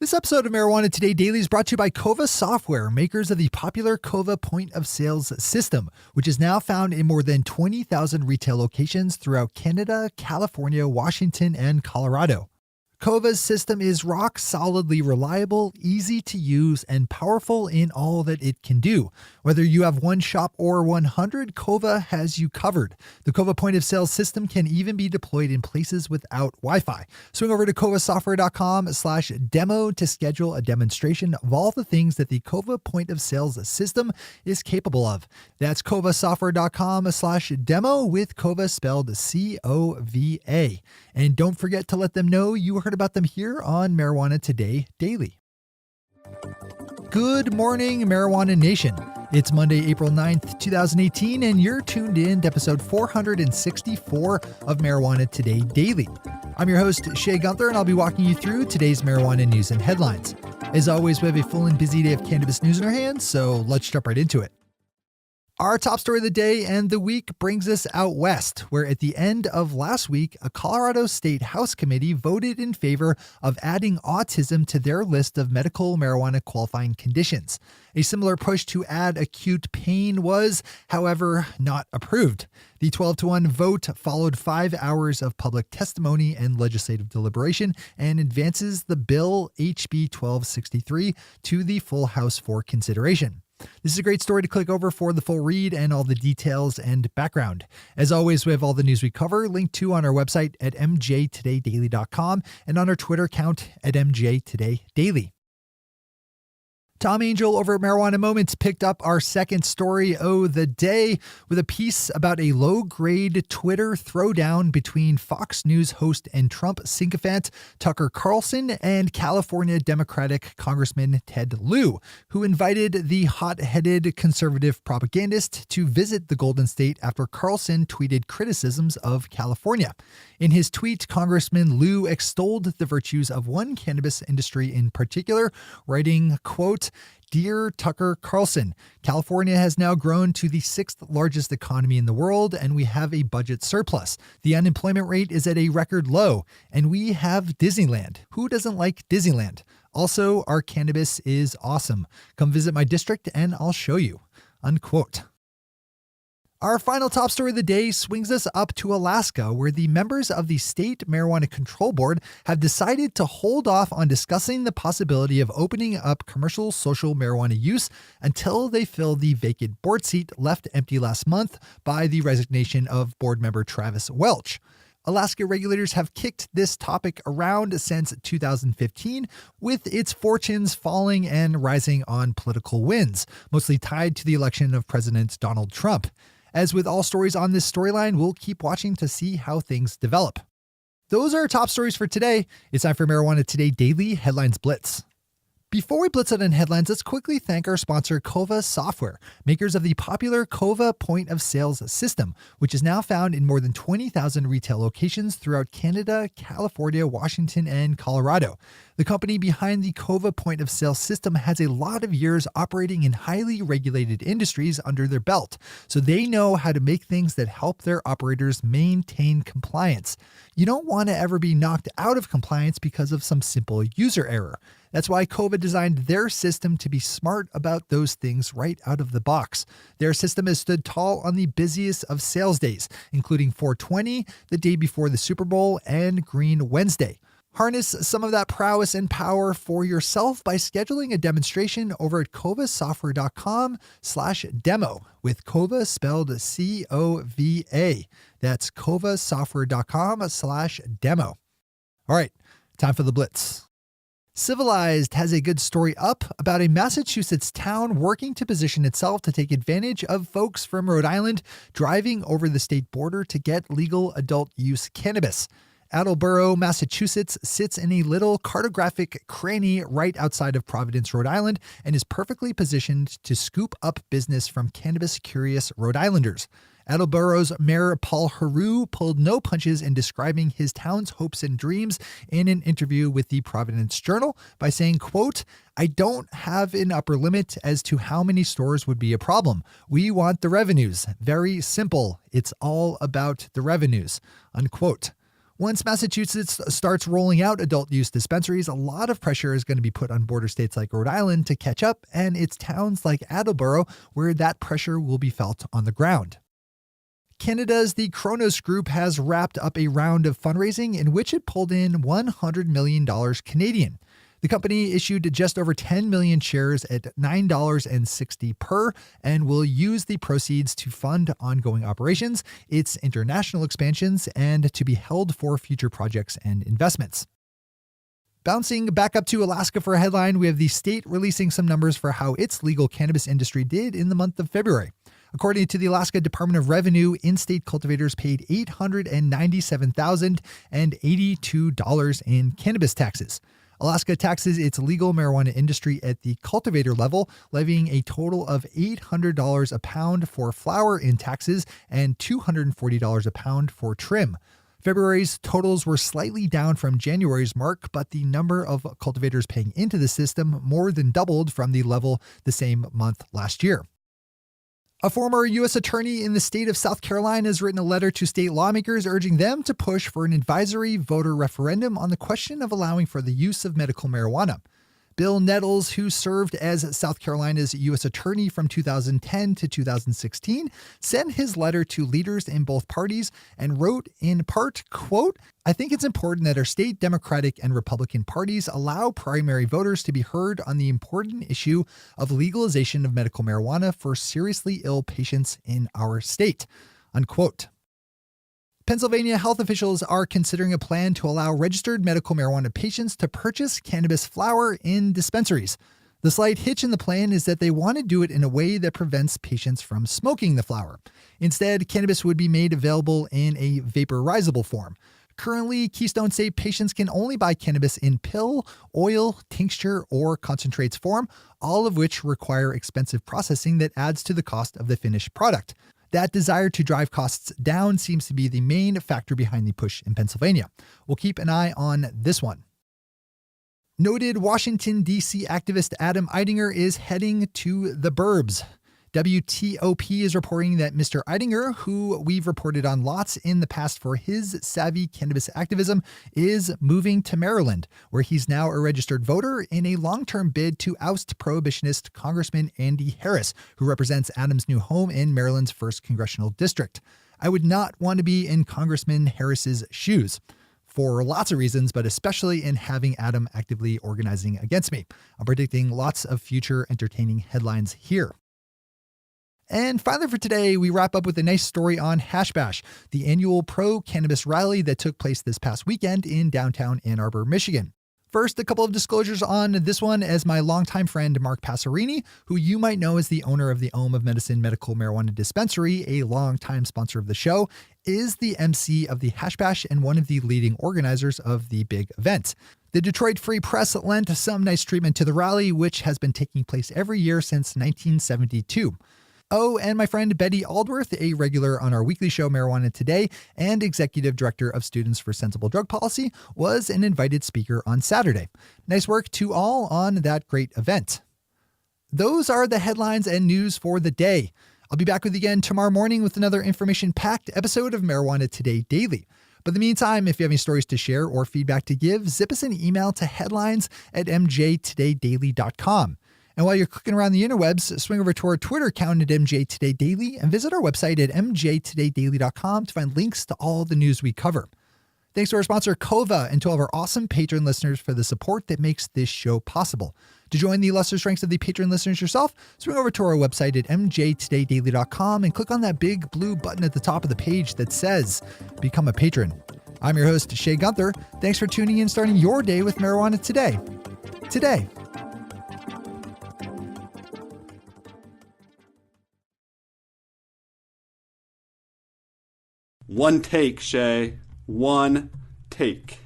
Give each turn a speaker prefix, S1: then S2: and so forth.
S1: This episode of Marijuana Today Daily is brought to you by Kova Software, makers of the popular Kova point of sales system, which is now found in more than 20,000 retail locations throughout Canada, California, Washington, and Colorado. Kova's system is rock solidly reliable, easy to use, and powerful in all that it can do. Whether you have one shop or 100, Kova has you covered. The Kova point of sale system can even be deployed in places without Wi-Fi. Swing over to kovasoftware.com/demo to schedule a demonstration of all the things that the Kova point of sales system is capable of. That's kovasoftware.com/demo with Kova spelled C-O-V-A. And don't forget to let them know you heard about them here on Marijuana Today Daily. Good morning, Marijuana Nation. It's Monday, April 9th, 2018, and you're tuned in to episode 464 of Marijuana Today Daily. I'm your host, Shay Gunther, and I'll be walking you through today's marijuana news and headlines. As always, we have a full and busy day of cannabis news in our hands, so let's jump right into it. Our top story of the day and the week brings us out west, where at the end of last week, a Colorado State House committee voted in favor of adding autism to their list of medical marijuana qualifying conditions. A similar push to add acute pain was, however, not approved. The 12-1 vote followed 5 hours of public testimony and legislative deliberation and advances the bill HB 1263 to the full House for consideration. This is a great story to click over for the full read and all the details and background. As always, we have all the news we cover linked to on our website at mjtodaydaily.com and on our Twitter account at mjtodaydaily. Tom Angel over at Marijuana Moments picked up our second story of the day with a piece about a low-grade Twitter throwdown between Fox News host and Trump sycophant Tucker Carlson and California Democratic Congressman Ted Lieu, who invited the hot-headed conservative propagandist to visit the Golden State after Carlson tweeted criticisms of California. In his tweet, Congressman Lieu extolled the virtues of one cannabis industry in particular, writing, quote, "Dear Tucker Carlson, California has now grown to the 6th largest economy in the world, and we have a budget surplus. The unemployment rate is at a record low, and we have Disneyland. Who doesn't like Disneyland? Also, our cannabis is awesome. Come visit my district and I'll show you." Unquote. Our final top story of the day swings us up to Alaska, where the members of the State Marijuana Control Board have decided to hold off on discussing the possibility of opening up commercial social marijuana use until they fill the vacant board seat left empty last month by the resignation of board member Travis Welch. Alaska regulators have kicked this topic around since 2015, with its fortunes falling and rising on political winds, mostly tied to the election of President Donald Trump. As with all stories on this storyline, we'll keep watching to see how things develop. Those are our top stories for today. It's time for Marijuana Today Daily Headlines Blitz. Before we blitz out in headlines, let's quickly thank our sponsor, Kova Software, makers of the popular Kova point of sales system, which is now found in more than 20,000 retail locations throughout Canada, California, Washington, and Colorado. The company behind the Kova point of sale system has a lot of years operating in highly regulated industries under their belt, so they know how to make things that help their operators maintain compliance. You don't want to ever be knocked out of compliance because of some simple user error. That's why Kova designed their system to be smart about those things right out of the box. Their system has stood tall on the busiest of sales days, including 420, the day before the Super Bowl, and Green Wednesday. Harness some of that prowess and power for yourself by scheduling a demonstration over at kovasoftware.com/demo with Kova spelled C-O-V-A. That's kovasoftware.com/demo. All right, time for the Blitz. Civilized has a good story up about a Massachusetts town working to position itself to take advantage of folks from Rhode Island driving over the state border to get legal adult use cannabis. Attleboro, Massachusetts sits in a little cartographic cranny right outside of Providence, Rhode Island, and is perfectly positioned to scoop up business from cannabis-curious Rhode Islanders. Attleboro's Mayor Paul Heroux pulled no punches in describing his town's hopes and dreams in an interview with the Providence Journal by saying, quote, "I don't have an upper limit as to how many stores would be a problem. We want the revenues. Very simple. It's all about the revenues," unquote. Once Massachusetts starts rolling out adult use dispensaries, a lot of pressure is going to be put on border states like Rhode Island to catch up, and it's towns like Attleboro where that pressure will be felt on the ground. Canada's the Khronos Group has wrapped up a round of fundraising in which it pulled in $100 million Canadian. The company issued just over 10 million shares at $9.60 per and will use the proceeds to fund ongoing operations, its international expansions, and to be held for future projects and investments. Bouncing back up to Alaska for a headline, we have the state releasing some numbers for how its legal cannabis industry did in the month of February. According to the Alaska Department of Revenue, in-state cultivators paid $897,082 in cannabis taxes. Alaska taxes its legal marijuana industry at the cultivator level, levying a total of $800 a pound for flower in taxes and $240 a pound for trim. February's totals were slightly down from January's mark, but the number of cultivators paying into the system more than doubled from the level the same month last year. A former U.S. attorney in the state of South Carolina has written a letter to state lawmakers urging them to push for an advisory voter referendum on the question of allowing for the use of medical marijuana. Bill Nettles, who served as South Carolina's U.S. attorney from 2010 to 2016, sent his letter to leaders in both parties and wrote in part, quote, "I think it's important that our state Democratic and Republican parties allow primary voters to be heard on the important issue of legalization of medical marijuana for seriously ill patients in our state," unquote. Pennsylvania health officials are considering a plan to allow registered medical marijuana patients to purchase cannabis flower in dispensaries. The slight hitch in the plan is that they want to do it in a way that prevents patients from smoking the flower. Instead, cannabis would be made available in a vaporizable form. Currently, Keystone State patients can only buy cannabis in pill, oil, tincture, or concentrates form, all of which require expensive processing that adds to the cost of the finished product. That desire to drive costs down seems to be the main factor behind the push in Pennsylvania. We'll keep an eye on this one. Noted Washington, D.C. activist Adam Eidinger is heading to the burbs. WTOP is reporting that Mr. Eidinger, who we've reported on lots in the past for his savvy cannabis activism, is moving to Maryland, where he's now a registered voter in a long-term bid to oust prohibitionist Congressman Andy Harris, who represents Adam's new home in Maryland's 1st Congressional District. I would not want to be in Congressman Harris's shoes, for lots of reasons, but especially in having Adam actively organizing against me. I'm predicting lots of future entertaining headlines here. And finally for today, we wrap up with a nice story on Hash Bash, the annual pro-cannabis rally that took place this past weekend in downtown Ann Arbor, Michigan. First, a couple of disclosures on this one, as my longtime friend Mark Passerini, who you might know as the owner of the Ohm of Medicine Medical Marijuana Dispensary, a longtime sponsor of the show, is the MC of the Hash Bash and one of the leading organizers of the big event. The Detroit Free Press lent some nice treatment to the rally, which has been taking place every year since 1972. Oh, and my friend Betty Aldworth, a regular on our weekly show Marijuana Today and executive director of Students for Sensible Drug Policy, was an invited speaker on Saturday. Nice work to all on that great event. Those are the headlines and news for the day. I'll be back with you again tomorrow morning with another information-packed episode of Marijuana Today Daily. But in the meantime, if you have any stories to share or feedback to give, zip us an email to headlines@mjtodaydaily.com. And while you're clicking around the interwebs, swing over to our Twitter account at MJTodayDaily and visit our website at mjtodaydaily.com to find links to all the news we cover. Thanks to our sponsor, Kova, and to all of our awesome patron listeners for the support that makes this show possible. To join the lesser strengths of the patron listeners yourself, swing over to our website at mjtodaydaily.com and click on that big blue button at the top of the page that says, Become a Patron. I'm your host, Shay Gunther. Thanks for tuning in, starting your day with Marijuana Today. Today.
S2: One take, Shay. One take.